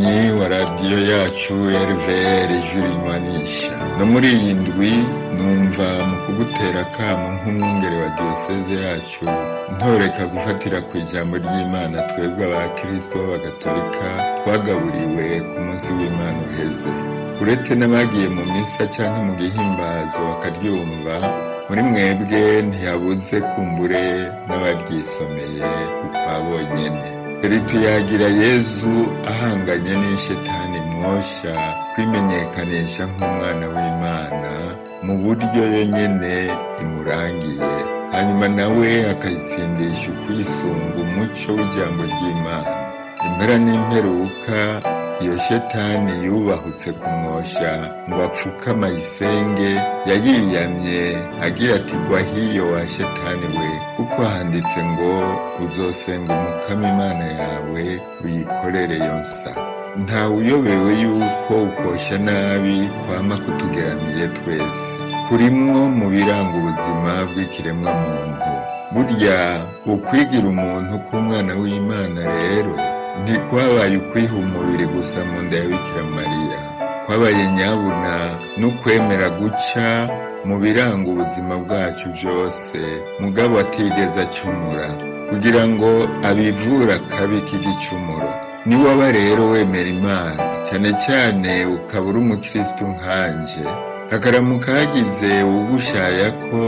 munywanyi wa radiyo yacu RVR ijwi rinywanisha. No muri iyi ndwi numva mu kugutera akamo nk'umwungere wa diyoseze yacu ntoreka gufatira ku ijambo ry'Imana twebwe abakristo b'abagatolika twagaburiwe ku munsi w'Imana uheze. Uretse n'abagiye mu misa canke mu gihimbazo bakaryumva, muri mwebwe ntiyabuze kumbure n'abaryisomeye ukwabonyene. Tuyagira Yezu ahanganye n'ishetani mwosha kwimenyekanisha nk'umwana w'Imana mu buryo yonyene imurangiye, hanyuma nawe akayitsindisha ukwisunga umuco w'ijambo ry'Imana. Impera n'imperuka iyo shetani yubahutse kumwosha ngo apfukama isenge, yayiyamye agira ati gwa hiyo wa shetani we, kuko handitse ngo uzosenga umukama Imana yawe uyikorere yonsa. Nta uyobewe yuko ukosha nabi kwama kutugeramiye twese, kurimwo mu biranga ubuzima bw'ikiremwa muntu. Burya ukwigira umuntu k'umwana w'Imana rero ntikwabaye ukwiha umubiri gusa mu nda ya Bikira Mariya, kwabaye nyabuna n'ukwemera guca mu biranga ubuzima bwacu byose, mugabo atigeze acumura kugira ngo abivura akabi k'igicumuro. Ni waba rero wemera Imana cyane cyane ukaba uri umukristo nkanje, akaramuka hagize ugushaya ko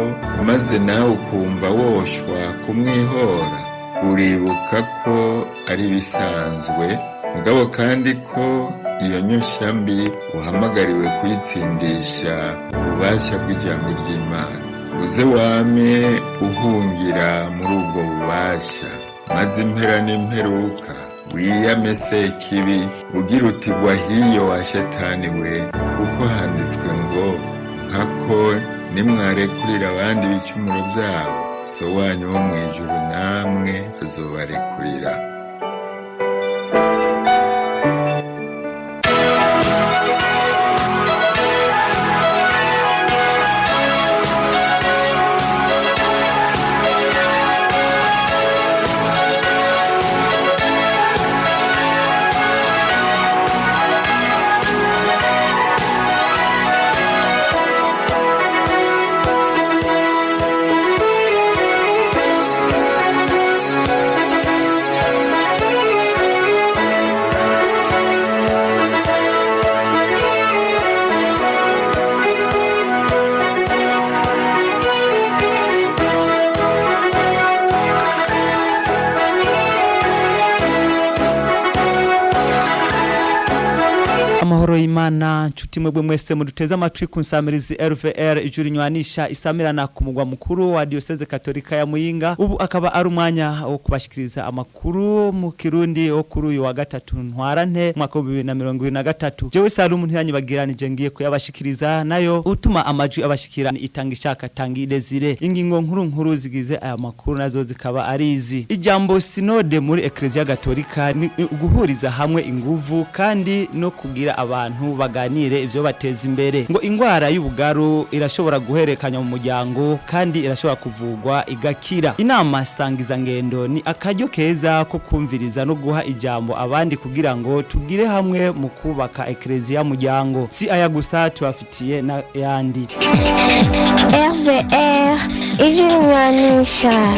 maze nawe ukumva woshwa kumwihora, uribuka ko ari bisanzwe, mugabo kandi ko iyo nyosha mbi uhamagariwe kuyitsindisha ububasha bw'ijambo ry'Imana. Uze wame uhungira muri ubwo bubasha, maze impera n'imperuka wiyamese ikibi ugira uti gwa hiyo wa shetani we, kuko handitswe ngo nkako nimwarekurira abandi ibicumuro byabo, so wanyu wo mw'ijuru namwe azobarekurira. Amahoro y'Imana nshuti mwebwe mwese muduteze amatwi ku nsamirizi RVR ijwi rinywanisha isamirana ku mugwa mukuru wa Diocese Katolika ya Muyinga. Ubu akaba ari umwanya wo kubashikiriza amakuru mu Kirundi wo kuri uyu wa gatatu Ntwarante mwaka 2023. Jewe Salum Ntiranyibagira nije ngiye kuyabashikiriza, nayo utuma amajwi abashikira itangishaka tangire zire. Ingingo nkuru zigize aya makuru nazo zikaba ari izi: ijambo sinode muri Ecclesia Gatolika ni uguhuriza hamwe inguvu kandi no kugira abantu baganire ivyo bateza imbere. Ngo ingwara y'ubugaru irashobora guherekanya mu muryango kandi irashobora kuvugwa igakira. Inama sangiza ngendo ni akaryo keza ko kumviriza no guha ijambo abandi kugira ngo tugire hamwe mu kubaka Ecclesia muryango. Si aya gusa tubafitiye na yandi. RVR ijwi rinywanisha.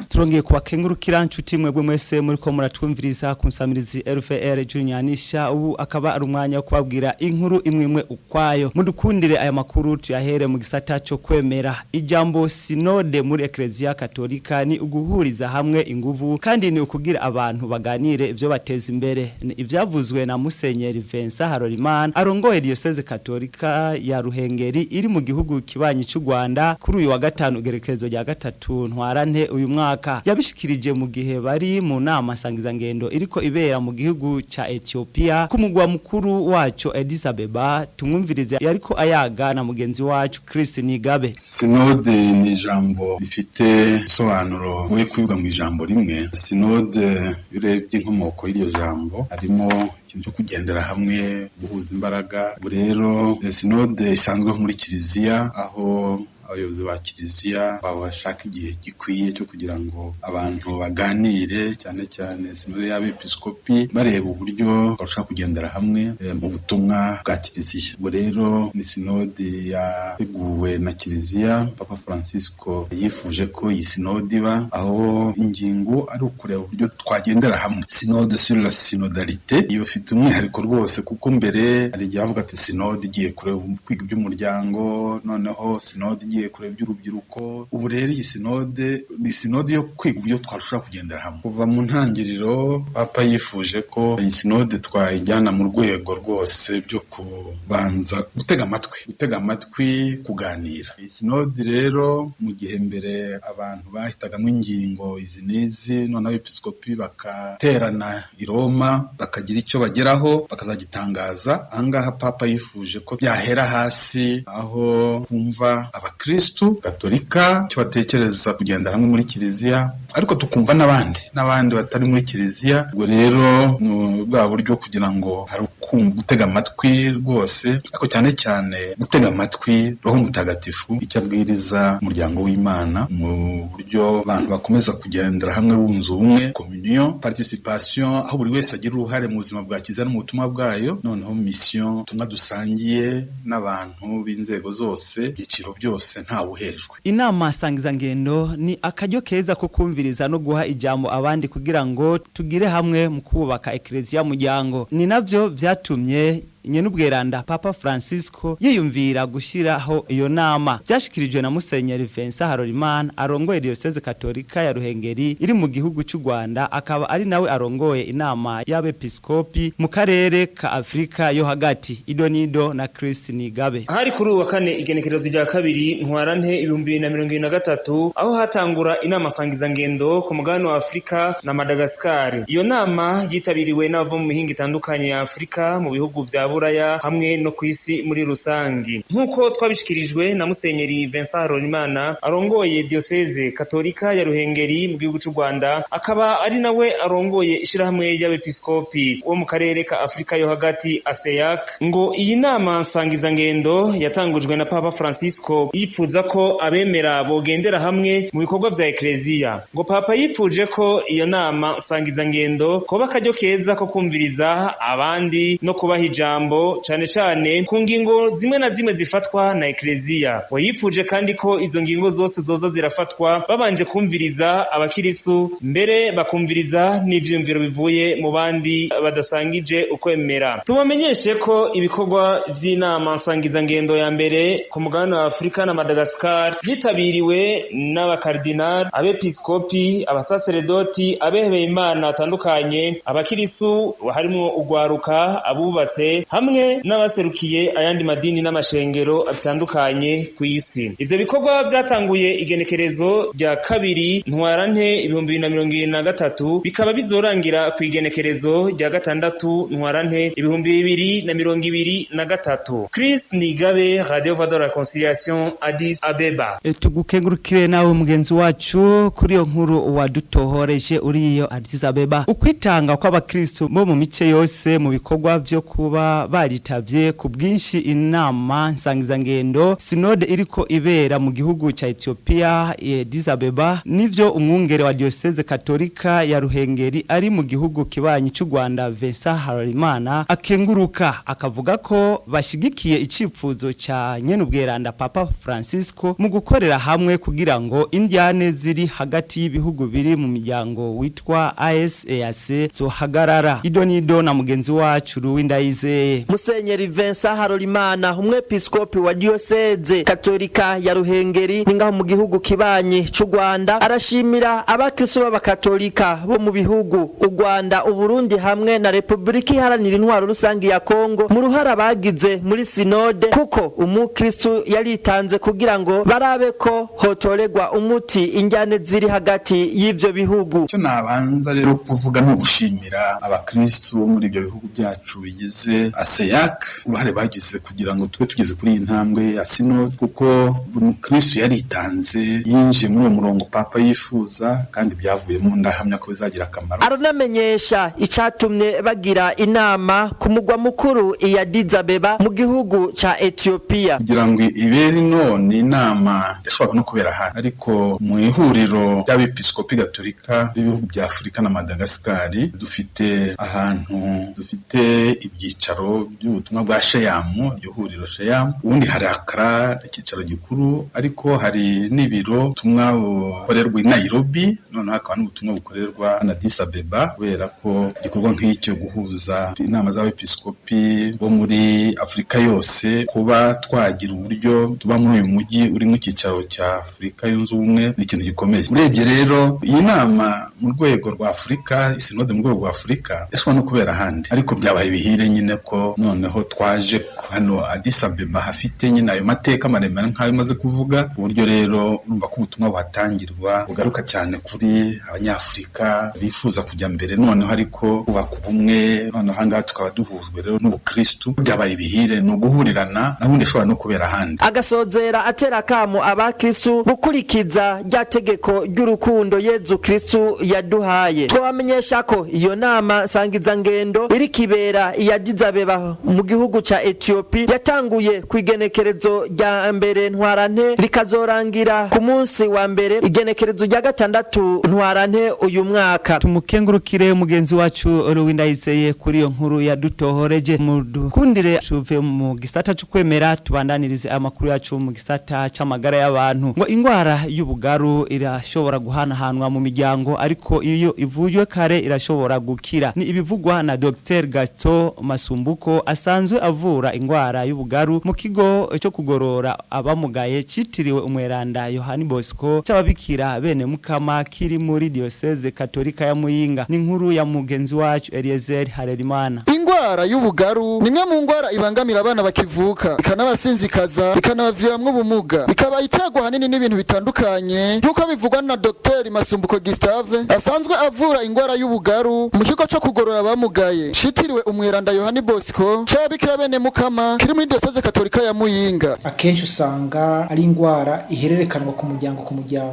Turongeye kubakengurukira nshuti mwebwe mwese muri ko muratwumviriza ku nsamirizi RVR ijwi rinywanisha. Ubu akaba ari umwanya wo kubabwira inkuru imwe ukwayo. Mudukundire aya makuru tuyahere mu gisata cyo kwemera. Ijambo sinode muri Ecclesia Katolika ni uguhuriza hamwe inguvu kandi ni ukugira abantu baganire ivyo bateza imbere. Ivyavuzwe na Musenyeri Vincent Harorimana arongoye Diocese Katolika ya Ruhengeri iri mu gihugu kibanyi cy'u Rwanda kuri uyu wa gatanu gerekezo rya gatatu Ntwarante uyu mwaka. Yabishikirije mu gihe bari mu nama sangiza ngendo iriko ibera mu gihugu ca Ethiopia ku mugwa mukuru wacu Addis Abeba. Tumwumvirize yariko ayaga na mugenzi wacu Christ Nigabe. Sinode ni ijambo rifite sobanuro we kwibwa mu ijambo rimwe. Sinode birebye inkomoko y'iryo jambo harimo ikintu cyo kugendera hamwe, guhuza imbaraga. Rero sinode isanzwe muri Kiliziya aho abayobozi ba kiliziya bashaka igihe gikwiye cyo kugira ngo abantu baganire cyane cyane sinode y'abepiskopi bareba uburyo barushaho kugendera hamwe mu butumwa bwa kiliziya. Ubwo rero ni sinode yateguwe na kiliziya. Papa Francisco yifuje ko iyi sinode iba aho ingingo ari ukureba uburyo twagendera hamwe. Sinode sur la synodalité iyo ifite umwihariko rwose, kuko mbere hari igihe bavuga ati sinode igiye kureba kwiga iby'umuryango, noneho sinode igiye kureba iby'urubyiruko. Ubu rero iyi sinode ni sinode yo kwiga uburyo twarushaho kugendera hamwe. Kuva mu ntangiriro Papa yifuje ko iyi sinode twayijyana mu rwego rwose byo kubanza gutega amatwi kuganira. Iyi sinode rero mu gihe mbere abantu bahitagamo ingingo izi n'izi, noneho abepiskopi bakaterana i Roma bakagira icyo bageraho bakazagitangaza. Ahangaha Papa yifuje ko byahera hasi, aho kumva abakristu gatolika icyo batekereza kugenda hamwe muri kiliziya, ariko tukumva n'abandi batari muri kiliziya. Ubwo rero bwa buryo kugira ngo hari gutega amatwi rwose, ariko cyane cyane gutega amatwi Roho Mutagatifu icyo abwiriza umuryango w'Imana, mu buryo abantu bakomeza kugendera hamwe bunze ubumwe, communion, participation, aho buri wese agira uruhare mu buzima bwa kiliziya no mu butumwa bwayo, noneho mission tumwe dusangiye n'abantu b'inzego zose, ibyiciro byose ntawuhejwe. Inama sangizangendo ni akaryo keza ko kumviriza no guha ijambo abandi kugira ngo tugire hamwe mu kubaka ekleziya muryango. Ni navyo vyatumye Nyenubweranda Papa Francisco yiyumvira gushiraho iyo nama. Byashikirijwe na Musenyeri Vincent Harorimana arongoye Diocese Katolika ya Ruhengeri iri mu gihugu cy'u Rwanda, akaba ari nawe arongoye inama y'abepiskopi mu karere ka Afrika yo hagati. Idonido na Chris Nigabe. Hari kuri uwa kane igenekerezo rya kabiri Ntwarante 2023 aho hatangura inama sangizangendo ku mugabane wa Afrika na Madagascar. Iyo nama yitabiriwe n'abo mu mihingo itandukanye ya Afrika mu bihugu vya Buraya hamwe no kwisi muri rusangi. Nkuko twabishikirijwe na Musenyeri Vincent Harorimana arongoye Diocese Katolika ya Ruhengeri mu gihugu cy'u Rwanda, akaba ari nawe arongoye ishirahamwe y'abepiskopi wo mu karere ka Afrika yo hagati ASEAC, ngo iyi nama sangizangendo yatangujwe na Papa Francisco yifuza ko abemera bogendera hamwe mu bikorwa vya ekleziya. Ngo Papa yifuje ko iyo nama sangizangendo koba akaryo keza ko kumviriza abandi no kubaha ijambo cyane cyane ku ngingo zimwe na zimwe zifatwa na ekleziya. Yifuje kandi ko izo ngingo zose zoza zirafatwa babanje kumviriza abakirisu, mbere bakumviriza n'ivyumviro bivuye mu bandi badasangije ukwemera. Tubamenyeshe ko ibikorwa vy'inama nsangizangendo ya mbere ku mugabane wa Afrika na Madagascar yitabiriwe n'abakardinal, abepiskopi, abasaserdoti, abehebeye Imana atandukanye, abakirisu harimo ugwaruka, abubatse hamwe n'abaserukiye ayandi madini n'amashengero atandukanye ku isi. Ivyo bikorwa byatanguye igenekerezo rya kabiri Ntwarante 2023 bikaba bizorangira ku igenekerezo rya gatandatu Ntwarante 2023. Chris Nigabe, Radio Voix de la Conciliation, Addis Abeba. Tugukengurukire nawe mugenzi wacu kuri iyo nkuru wadutohoreje uri iyo Addis Abeba. Ukwitanga kw'abakristo bo mu mice yose mu bikorwa vyo kuba baritavye ku bwinshi inama nsangizangendo sinode iriko ibera mu gihugu ca Ethiopia Addis Abeba, nivyo umwungere wa Diocese Katolika ya Ruhengeri ari mu gihugu kibanyi cy'u Rwanda Vincent Harorimana akenguruka, akavuga ko bashigikiye icipfuzo ca Nyenubweranda Papa Francisco mu gukorera hamwe kugira ngo indyane ziri hagati y'ibihugu biri mu miryango witwa ASEAC zohagarara. Idonido na mugenzi wacu Ruwindayizeye. Musenyeri Vincent Harorimana umwepiskopi wa Diocese Katolika ya Ruhengeri ningaho mu gihugu kibanyi cy'u Rwanda arashimira abakristo b'abakatolika bo mu bihugu u Rwanda, u Burundi hamwe na Republika Iharanira Intwaro Rusangi ya Kongo mu ruhara bagize muri sinode, kuko umukristo yaritanze kugira ngo barabe ko hotoregwa umuti injyane ziri hagati y'ivyo bihugu. Cyo nabanza rero kuvuga no gushimira abakristo muri ibyo bihugu byacu bigize ASEAC uruhare bagize kugira ngo tube tugeze kuri iyi ntambwe ya sinode, kuko Kristo yaritanze yinjiye muri uwo murongo papa yifuza kandi byavuyemo ndahamya ko bizagira akamaro. Aranamenyesha icatumye bagira inama ku mugwa mukuru ya Addis Abeba mu gihugu ca Ethiopia kugira ngo ibere none inama yashobora no kubera hano, ariko mu ihuriro ry'abepiskopi gatolika b'ibihugu bya Afurika na Madagascar dufite ahantu dufite ibyicaro by'ubutumwa bwa Sheyamu, iryo huriro Sheyamu, ubundi hari Accra icyicaro gikuru, ariko hari n'ibiro ubutumwa bukorerwa i Nairobi, noneho hakaba n'ubutumwa bukorerwa na Addis Abeba, kubera ko igikorwa nk'icyo guhuza inama z'abepiskopi bo muri Afurika yose, kuba twagira uburyo tuba muri uyu mujyi urimo icyicaro cya Afurika yunze ubumwe ni ikintu gikomeye. Urebye rero iyi nama mu rwego rwa Afurika, isinode mu rwego rwa Afurika yashobora no kubera ahandi, ariko byabaye ibihire nyine ko noneho twaje hano Addis Abeba hafite nyine ayo mateka maremare nk'ayo maze kuvuga, uburyo rero urumva ko ubutumwa buhatangirwa bugaruka cyane kuri abanyafurika bifuza kujya mbere, noneho ariko kubaka ubumwe, noneho ahangaha tukaba duhujwe rero n'ubukristu. Byabaye ibihire ni uguhurirana nabundi ashobora no kubera ahandi. Agasozera atera akamo abakristu gukurikiza rya tegeko ry'urukundo Yezu Kristu yaduhaye. Twabamenyesha ko iyo nama sangiza ngendo iri kibera iya Addis Abeba mu gihugu ca Ethiopia yatanguye kwigenekerezo rya mbere Ntwarante rikazorangira ku munsi wa mbere igenekerezo rya gatandatu Ntwarante uyu mwaka. Tumukengurukire mugenzi wacu Ruwindayizeye kuri iyo nkuru yadutohoreje. Mudukundire tuve mu gisata cyo kwemera tubandanirize amakuru yacu mu gisata c'amagara y'abantu. Ngo ingwara y'ubugaru irashobora guhanahanwa mu miryango, ariko iyo ivujwe kare irashobora gukira. Ni ibivugwa na Dr. Gaston Masumbuko asanzwe avura ingwara y'ubugaru mu kigo cyo kugorora abamugaye citiriwe umweranda Yohani Bosco c'ababikira bene Mukama kiri muri diocese katolika ya Muyinga. Ni nkuru ya mugenzi wacu Eliezer Harerimana. Ingwara y'ubugaru nimwe mu ngwara ibangamira abana bakivuka, ikanabasinzikaza, ikanabaviramwo ubumuga, ikaba iterwa hanini n'ibintu bitandukanye, nkuko bivugwa na Dr. Masumbuko Gustave asanzwe avura ingwara y'ubugaru mu kigo cyo kugorora abamugaye citiriwe umweranda Yohani Bosco c'ababikira bene Mukama kiri muri diocese katolika ya Muyinga. Akenshi usanga ari ingwara ihererekanwa ku muryango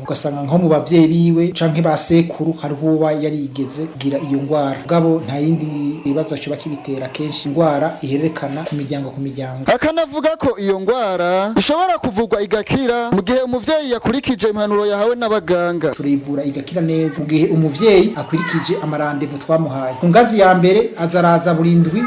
ugasanga nko mu bavyeyi biwe canke basekuru hari uba yarigeze kugira iyo ngwara, gabo nta yindi bibazo cyo bakibitera. Kenshi ingwara ihererekana ku miryango akanavuga ko iyo ngwara ishobora kuvugwa igakira mu gihe umuvyeyi yakurikije impanuro yahawe n'abaganga. Turivura igakira neza mu gihe umuvyeyi akurikije amarandevu twamuhaye. Ku ngazi ya mbere azaraza burindwi,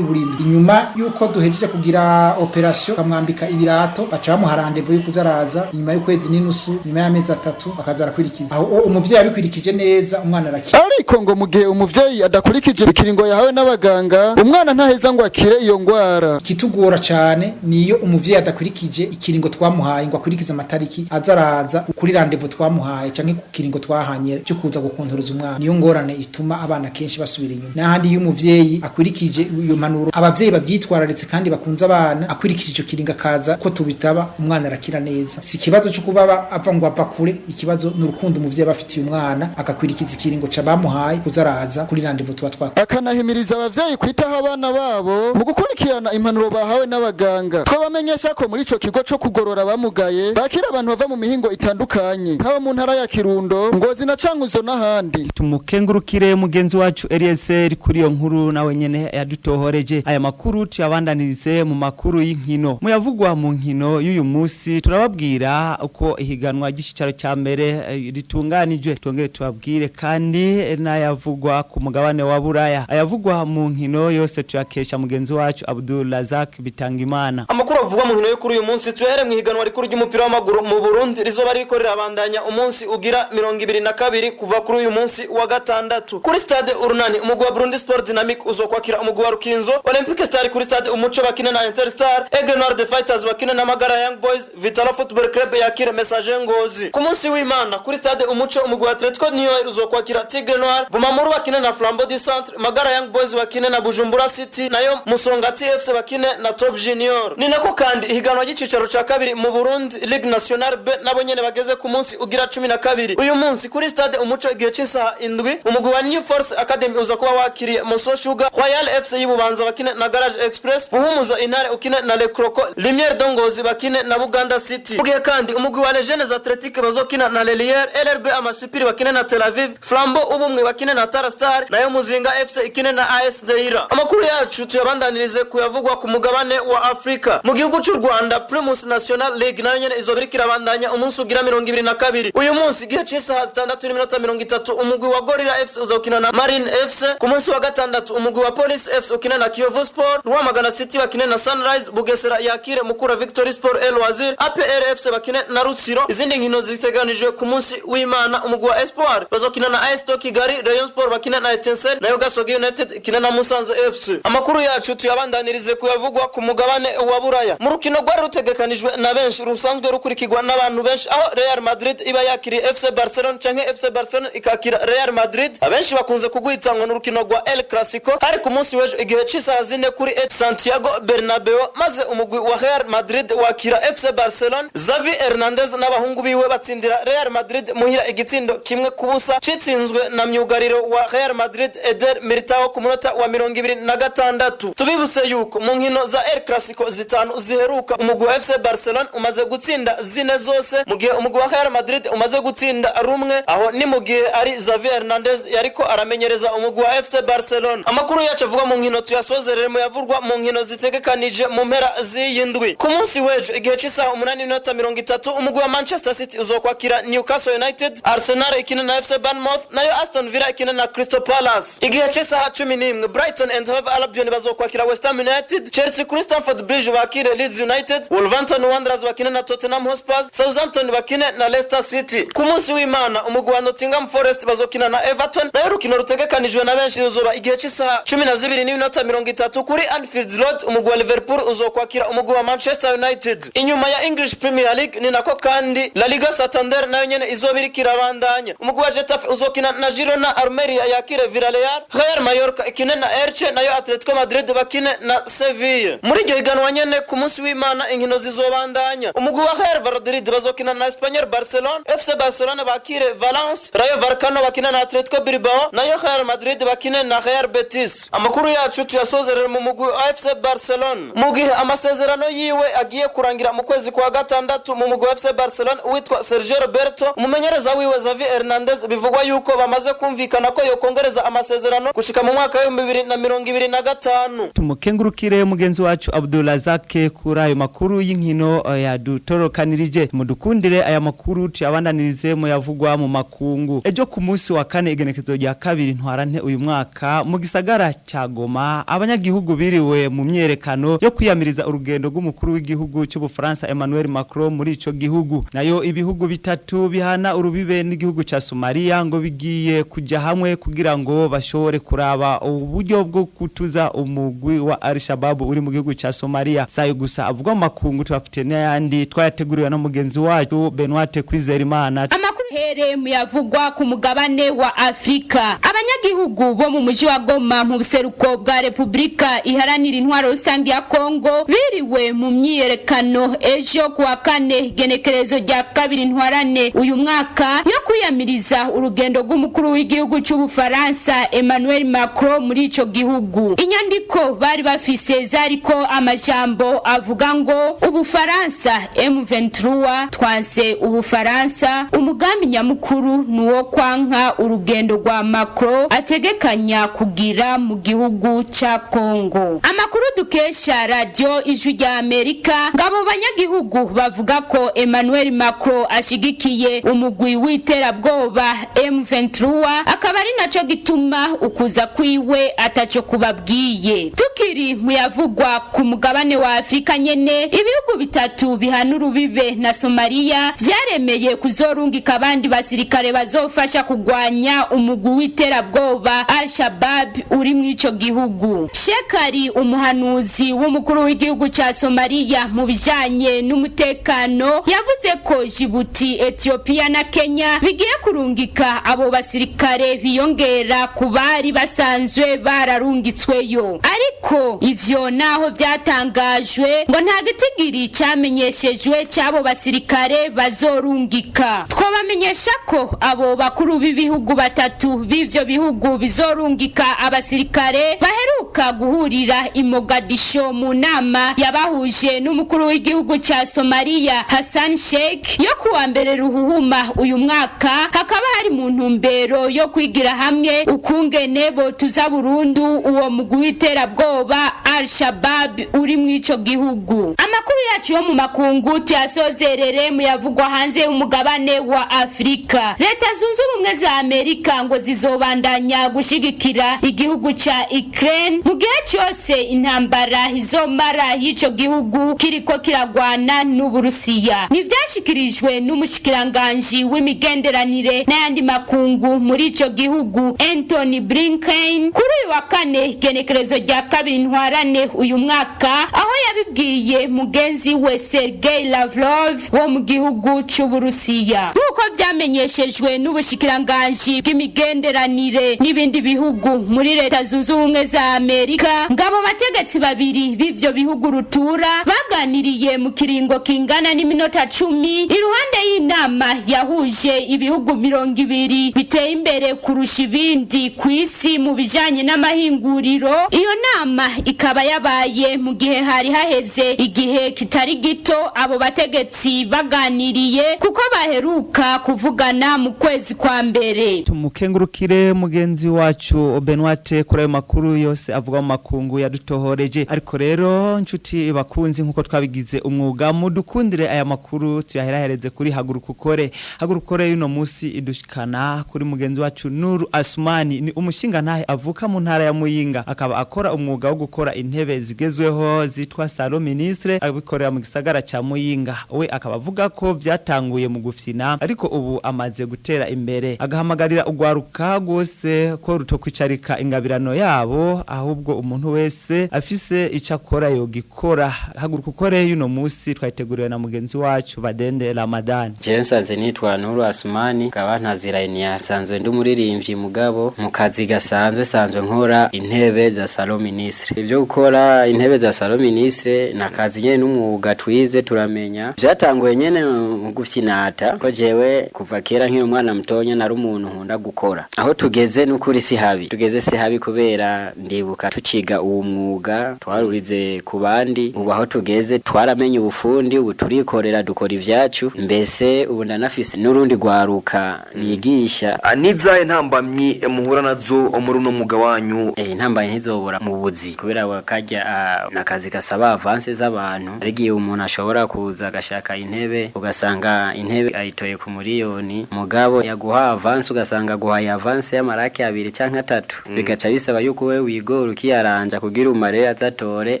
inyuma yuko duhejeje kugira operation kamwambika ibirato baca bamuha randevu yuko uzaraza inyuma y'ukwezi n'inusu, nyuma y'amezi 3 akazara kwirikiza. Aho umuvyeyi abikurikije neza umwana arakira. Ariko ngo mu gihe umuvyeyi adakurikije ikiringo yahawe n'abaganga umwana ntaheza ngo akire iyo ngwara. Kitugora cyane niyo umuvyeyi adakurikije ikiringo twamuhaye ngo akurikize amatariki azaraza kuri randevu twamuhaye canke ku kiringo twahanye cyo kuza gukontoreza umwana. Niyo ngorane ituma abana kenshi basubira inyuma. N'ahandi iyo umuvyeyi akurikije iyo mpanuro abavyeyi babyitwararitse kandi bakunze abana, akurikije ico kiringo akaza ko tubitaba umwana arakira neza. Si kibazo cyo kuba ava ngo ava kure, ikibazo n'urukundo umuvyeyi bafitiye umwana akakwirikiza ikiringo cabamuhaye kuzaraza kuri randevu twatwa. Akanahimiriza abavyeyi kwitaho abana babo mu gukurikirana impanuro bahawe n'abaganga. Twabamenyesha ko muri ico kigo cyo kugorora abamugaye bakira abantu bava mu mihingo itandukanye, haba mu ntara ya Kirundo, Ngozi na Cankuzo n'ahandi. Tumukengurukire mugenzi wacu Eliezer kuri iyo nkuru nawe nyene yadutohoreje. Aya makuru tuyabandanirize mu makuru y'inkino. Muyavugwa mu nkino y'uyu munsi turababwira uko ihiganwa ry'icicaro cya mbere ritunganijwe, twongere tubabwire kandi n'ayavugwa ku mugabane wa Buraya. Ayavugwa mu nkino yose tuyakesha mugenzi wacu Abdul Razak Bitangimana. Amakuru avugwa mu nkino yo kuri uyu munsi tuhere mu higanwa rikuru ry'umupira w'amaguru mu Burundi rizoba ririko rirabandanya umunsi ugira 22 kuva kuri uyu munsi wa gatandatu kuri stade Urunani. Umugwi wa Burundi Sport Dynamic uzokwakira umugwi wa Rukinzo, Olympique Star kuri stade Umuco bakina na Interstar, Aigle Noir the Fighters bakina na Magara Young Boys, Vitalo Football Club yakira Messager Ngozi. Ku munsi w'Imana kuri stade Umuco umugwi wa Atletico Niyo uzokwakira Tigre Noir, Bumamuru bakina na Flambeau du Centre, Magara Young Boys bakina na Bujumbura Bujumbura City nayo Musongati FC bakine na Top Junior. Ni nako kandi ihiganwa ry'icicaro ca kabiri mu Burundi Ligue Nationale B nabo nyene bageze ku munsi ugira 12. Uyu munsi kuri stade Umuco igihe cy'isaha 7 umugwi wa New Force Academy uza kuba wakiriye Moso Sugar, Royal FC y'Ububanza bakine na Garage Express, Buhumuza Intare ukine na Le Croco, Lumière Dongozi bakine na Buganda City. Ugiye kandi umugwi wa Legends Athletic bazokina na Lelière, LRB Amasipiri bakine na Tel Aviv, Flambeau ubumwe bakine na Tara Star, nayo Muzinga FC ikine na AS Deira. Amakuru yacu tuyabandanirize kuyavugwa ku mugabane wa Afrika. Mu gihugu cy'u Rwanda Primus National League nayo nyene izobirikira bandanya umunsi ugira 22. Uyu munsi igihe cy'isaha 6:30 umugwi wa Gorilla FC uzokina na Marine FC. Ku munsi wa gatandatu umugwi wa Police FC ukina na Kiyovu Sport, Rwamagana City bakine na Sunrise, Bugesera yakire Mukura Victory Sport El Wazir, APR FC bakine na Rutsiro. Izindi nkino ziteganijwe ku munsi w'Imana umugwi wa Espoir bazokina na AS Kigali, Rayon Sport bakine na Etincelle, nayo Gasogi United ikina na Musanze FC. Amakuru yacu tuyabandanirize kuyavugwa ku mugabane wa Buraya. Mu rukino rwari rutegekanijwe na benshi rusanzwe rukurikirwa n'abantu benshi aho Real Madrid iba yakiriye FC Barcelona canke FC Barcelona ikakira Real Madrid. Abenshi bakunze kugwitangwa n'urukino rwa El Clasico hari ku munsi w'ejo igihe cy'isaha 4 kuri Santiago Bernabeu, maze umugwi wa Real Madrid wakira FC Barcelona. Xavi Hernandez n'abahungu biwe batsindira Real Madrid muhira igitsindo kimwe kubusa citsinzwe na myugariro wa Real Madrid Eder Militao ku munota wa 26. Tubibuse yuko mu nkino za El Clasico zitanu ziheruka umugwi wa FC Barcelona umaze gutsinda zine zose mu gihe umugwi wa Real Madrid umaze gutsinda rumwe, aho ni mu gihe ari Xavi Hernandez yariko aramenyereza umugwi wa FC Barcelona. Amakuru yacu avuga mu nkino tuyasozerere mu yavurwa mu nkino zitegekanije mu mpera z'iyindwi. Ku munsi w'ejo igihe cy'isaha 8:30 umugwi wa Manchester City uzokwakira Newcastle United, Arsenal ikina na FC Bournemouth, nayo Aston Villa ikina na Crystal Palace. Igihe cy'isaha 11 Brighton and Hove Albion bazokwakira West Ham United, Chelsea kuri Stamford Bridge bakire Leeds United, Wolverhampton Wanderers bakina na Tottenham Hotspur, Southampton bakina na Leicester City. Ku munsi w'Imana umugwi wa Nottingham Forest bazokina na Everton, nayo rukino rutegekanijwe na benshi ruzoba igihe cy'isaha 12:30 kuri Anfield Road. Umugwi wa Liverpool uzokwakira umugwi wa Manchester United. Inyuma ya English Premier League ni nako kandi La Liga Santander nayo nyene izobirikira bandanya. Umugwi wa Getafe uzokina na Girona, Almeria yakire Villarreal, Real Mallorca ikine na Elche, nayo Atletico Madrid bakine na Sevilla. Muri iryo higanwa nyene ku munsi w'Imana inkino zizobandanya. Umugwi wa Real Valladolid bazokina na Espanyol Barcelona, FC Barcelona bakire Valence, Rayo Vallecano bakina na Atletico Bilbao, nayo Real Madrid bakine na Real Betis. Amakuru yacu tuyasozerera mu mugwi wa FC Barcelona mu gihe amasezerano yiwe agiye kurangira mu kwezi kwa gatandatu mu mugwi wa FC Barcelona witwa Sergio Roberto. Umumenyereza wiwe Xavi Hernandez bivugwa yuko bamaze kumvikana ko yokongereza amasezerano gushika mu mwaka wa 2025. Tumukengurukire mugenzi wacu Abdulazake kuri ayo makuru y'inkino yadutorokanirije. Mudukundire aya makuru tuyabandanirize mu yavugwa mu makungu. Ejo ku munsi wa 4 igenekezo rya 2 Ntwarante uyu mwaka mu gisagara ca Goma abanyagihugu biriwe mu myerekano yo kwiyamiriza urugendo rw'umukuru w'igihugu cy'u Bufaransa Emmanuel Macron muri ico gihugu. Nayo ibihugu bitatu bihana urubibe n'igihugu ca Somalia ngo bigiye kuja hamwe kugira ngo bashobore kuraba uburyo bwo kutuza umugwi wa Al-Shabaab uri mu gihugu ca Somalia. Sayo gusa avuga mu makungu tubafite n'ayandi twayateguriwe na mugenzi wacu Benoit Kwizerimana. Amakuru here muyavugwa ku mugabane wa Afrika. Abanyagihugu bo mu muji wa Goma mu buseruko bwa Republika iharanira intwaro rusangi ya Kongo biriwe mu myiyerekano ejo kuwa 4 genekerezo rya 2 Ntwarane uyu mwaka yo kwiyamiriza urugendo rw'umukuru w'igihugu cy'u Bufaransa Emmanuel Macron muri ico gihugu. Inyandiko bari bafise zariko amajambo avuga ngo Ubufaransa M23 twanse Ubufaransa, umugambi nyamukuru nuwo kwanka urugendo rwa Macron ategekanya kugira mu gihugu ca Kongo. Amakuru dukesha radio Ijwi rya Amerika ngabo banyagihugu bavuga ko Emmanuel Macron ashigikiye umugwi w'iterabwoba M23 akaba ari naco gituma ukuza kwiwe ataco kubabwiye. Tukiri muyavugwa ku mugabane wa Afrika nyene ibihugu bitatu bihana urubibe na Somalia vyaremeye kuzorungika abandi basirikare bazofasha kugwanya umugwi w'iterabwoba Al-Shabaab uri mw'ico gihugu. Shekari umuhanuzi w'umukuru w'igihugu ca Somalia mu bijanye n'umutekano yavuze ko Djibouti, Ethiopia na Kenya bigiye kurungika abo basirikare biyongera ku bari basanzwe bararungitsweyo. Ariko ivyo naho vyatangajwe ngo nta gitigiri cyamenyeshejwe cy'abo basirikare bazorungika. Twabamenyesha ko abo bakuru b'ibihugu batatu b'ivyo bihugu bizorungika abasirikare baheruka guhurira i Mogadisho mu nama yabahuje n'umukuru w'igihugu ca Somalia Hassan Sheikh yo kuwa mbere Ruhuhuma uyu mwaka. Hakaba hari mu ntumbero yo kwigira hamwe ukungene bo tuza burundu uwo mugwi w'iterabwoba Al-Shabaab uri mw'ico gihugu. Amakuru yacu yo mu makungu tuyasozerere mu yavugwa hanze y'umugabane wa Afrika. Leta zunze ubumwe za Amerika ngo zizobandanya gushigikira igihugu ca Ukraine mu gihe cyose intambara izomara y'ico gihugu kiriko kiragwana n'Uburusiya. Nivyashikirijwe n'umushikiranganje w'imigenderanire n'ayandi makungu muri ico gihugu Anthony Blinken kuri uyu wa kane genekerezo rya kabiri Ntwarante uyu mwaka, aho yabibwiye mugenzi we Sergei Lavrov wo mu gihugu c'Uburusiya. Nuko vyamenyeshejwe n'ubushikiranganje bw'imigenderanire n'ibindi bihugu muri leta zunze ubumwe za Amerika, ngabo bategetsi babiri b'ivyo bihugu rutura baganiriye mu kiringo kingana n'iminota 10 iruhande y'inama yahuje ibihugu 200 biteye imbere kurusha ibindi ku isi mu bijanye n'amahinguriro. Iyo nama ikaba yabaye mu gihe hari haheze igihe kitari gito abo bategetsi baganiriye kuko baheruka kuvugana mu kwezi kwa mbere. Tumukengurukire mugenzi wacu Benoit kuri ayo makuru yose avuga mu makungu yadutohoreje. Ariko rero nshuti bakunzi, nkuko twabigize umwuga mudukundire aya makuru tuyaherahereze kuri Hagurukukore. Hagurukukore yuno musi idushikana kuri mugenzi wacu Nuru Asmani, ni umushinga ntahe avuka mu ntara ya Muyinga, akaba akora umwuga wo gukora intebe zigezweho zitwa Salum ministre, abikorera mu gisagara ca Muyinga. We akaba avuga ko byatanguye mu gufyina ariko ubu amaze gutera imbere, agahamagarira ugwaruka gose ko rutokwicarika ingabirano yabo, ahubwo umuntu wese afise icakora yo gikora. Hagurukukore yuno musi twayiteguriwe na mugenzi wacu Badende Ramadan. Jensanze nitwa Nuru Asmani, kaba ntazira inya sanzwe ndi muririmbyi mugabo mu kazi gasanzwe sanzwe nkora intebe za Salum ministre. Ibyo gukora intebe za Salum ministre na kazi nyene n'umwuga twize turamenya. Byatanguye nyene mu gufyinata ko jewe kuva kera nkiri umwana mtonya nari umuntu nkunda gukora. Aho tugeze n'ukuri si habi. Tugeze si habi kubera ndibuka tuciga uwo mwuga twarurize ku bandi. Ubu aho tugeze twaramenye ubufundi, ubu turikorera dukora ivyacu. Mbese ubu ndanafise n'urundi gwaruka nigisha. Nizaye ntambamyi muhura nazo muri no mwuga wanyu? Ntambaye ntizobora mu buzi kubera wakajya nakazi gasaba avance z'abantu. Arigiye umuntu ashobora kuza agashaka intebe ugasanga intebe ayitoye ku miliyoni, mugabo yaguha avance ugasanga guhaye avance y'amarake 2 canke 3. Bigaca bisaba yuko we wigora ukiyaranja kugira umare azatore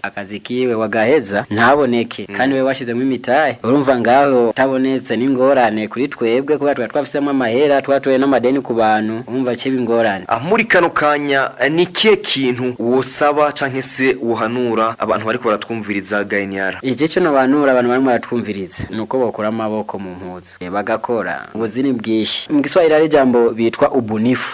akazi kiwe wagaheza ntaboneke, kandi we washizemo imitahe. Urumva ngaho tabonetse n'ingorane kuri twebwe kuba twafisemo amahera twatoye n'amadeni ku bantu, umva cyo bingorane. Muri kano kanya ni kiye kintu wosaba canke se uhanura abantu bariko baratwumviriza Gainyara? Ije cyo nabanura abantu barimo baratwumviriza nuko bakora amaboko mu mpuzu bagakora ubuzini bwishi. Mu Giswahili ari jambo bitwa ubunifu.